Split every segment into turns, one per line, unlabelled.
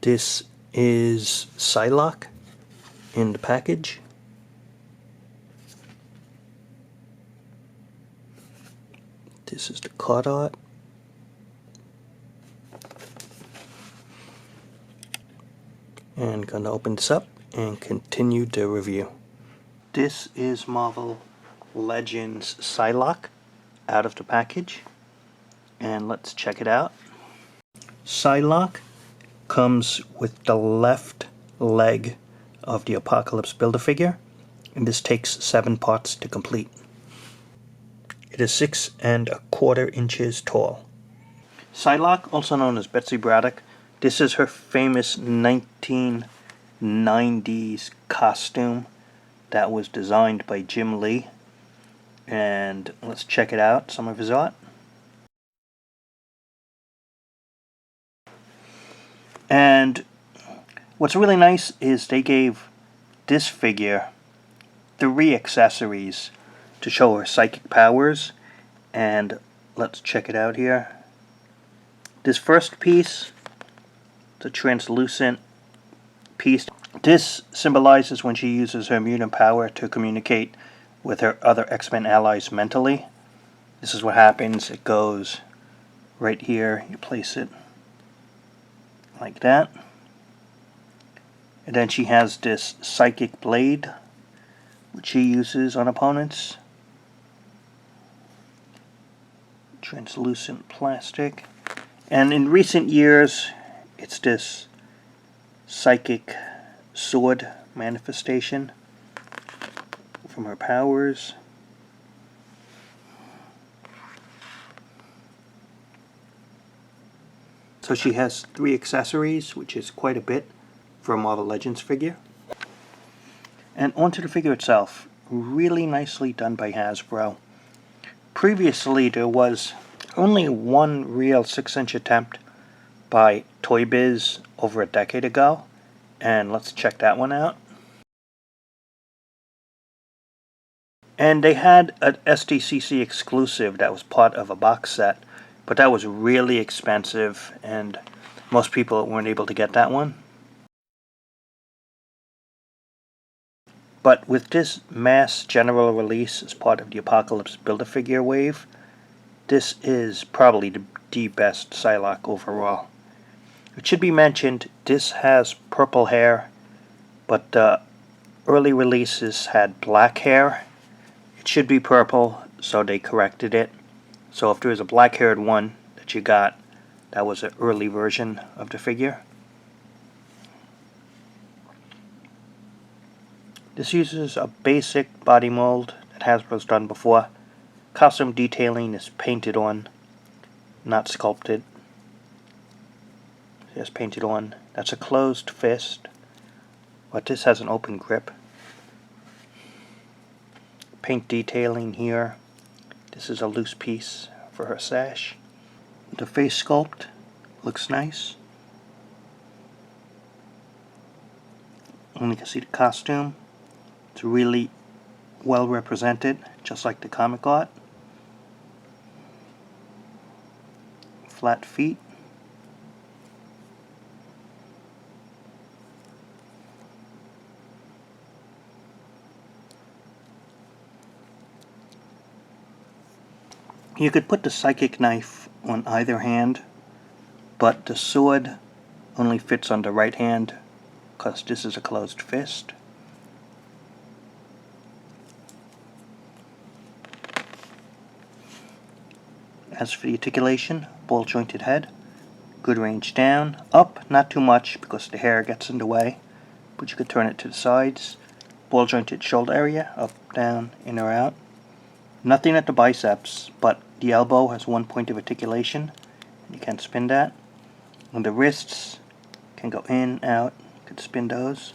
This is Psylocke in the package. This is the card art. And going to open this up and continue the review. This is Marvel Legends Psylocke out of the package. And let's check it out. Psylocke comes with the left leg of the Apocalypse Build-A-Figure, and this takes 7 parts to complete. It is 6 1/4 inches tall. Psylocke, also known as Betsy Braddock, this is her famous 1990s costume that was designed by Jim Lee. And let's check it out, some of his art. And what's really nice is they gave this figure 3 accessories to show her psychic powers. And let's check it out here. This first piece, the translucent piece, this symbolizes when she uses her mutant power to communicate with her other X-Men allies mentally. This is what happens. It goes right here. You place it like that. And then she has this psychic blade, which she uses on opponents. Translucent plastic. And in recent years, it's this psychic sword manifestation from her powers. So she has 3 accessories, which is quite a bit for a Marvel Legends figure. And onto the figure itself. Really nicely done by Hasbro. Previously, there was only one real 6-inch attempt by Toy Biz over a decade ago. And let's check that one out. And they had an SDCC exclusive that was part of a box set, but that was really expensive and most people weren't able to get that one. But with this mass general release as part of the Apocalypse Build-A-Figure wave, this is probably the best Psylocke overall. It should be mentioned, this has purple hair, but the early releases had black hair. It should be purple, so they corrected it. So if there was a black-haired one that you got, that was an early version of the figure. This uses a basic body mold that Hasbro's done before. Costume detailing is painted on, not sculpted. It's painted on. That's a closed fist, but this has an open grip. Paint detailing here. This is a loose piece for her sash. The face sculpt looks nice. And you can see the costume. It's really well represented, just like the comic art. Flat feet. You could put the psychic knife on either hand, but the sword only fits on the right hand because this is a closed fist. As for the articulation, ball jointed head, good range down, up, not too much because the hair gets in the way, but you could turn it to the sides. Ball jointed shoulder area, up, down, in or out. Nothing at the biceps, but the elbow has 1 point of articulation. You can spin that. And the wrists can go in, out, you could spin those.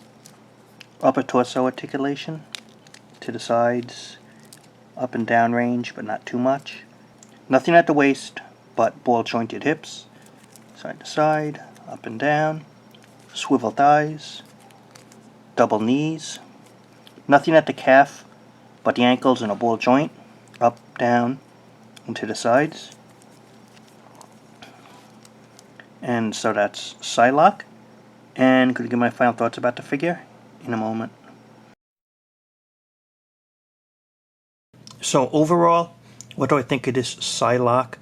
Upper torso articulation, to the sides, up and down range, but not too much. Nothing at the waist, but ball jointed hips, side to side, up and down, swivel thighs, double knees. Nothing at the calf, but the ankles and a ball joint, up, down, and to the sides. And so that's Psylocke. and going to give my final thoughts about the figure in a moment. So overall, what do I think of this Psylocke?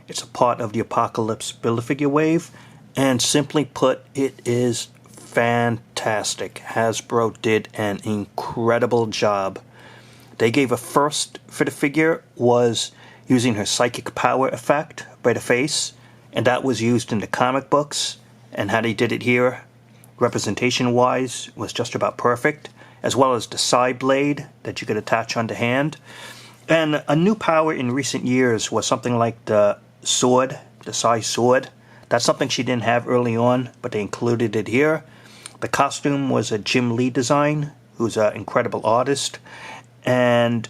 It's a part of the Apocalypse Build-A-Figure wave, and simply put, it is fantastic. Hasbro did an incredible job. They gave a first for the figure was using her psychic power effect by the face, and that was used in the comic books, and how they did it here, representation-wise, was just about perfect, as well as the side blade that you could attach on the hand. And a new power in recent years was something like the sword, the Psy sword. That's something she didn't have early on, but they included it here. The costume was a Jim Lee design, who's an incredible artist. And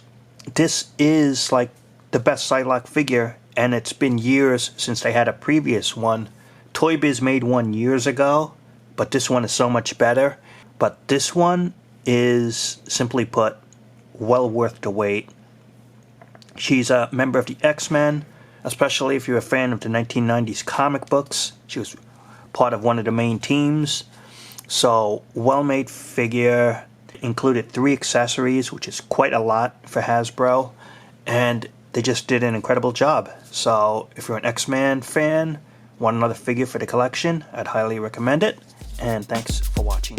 this is like the best Psylocke figure, and it's been years since they had a previous one. Toy Biz made one years ago, but this one is so much better. But this one is, simply put, well worth the wait. She's a member of the X-Men, especially if you're a fan of the 1990s comic books. She was part of one of the main teams. So, well-made figure. Included 3 accessories, which is quite a lot for Hasbro. And they just did an incredible job. So, if you're an X-Men fan, want another figure for the collection, I'd highly recommend it. And thanks for watching.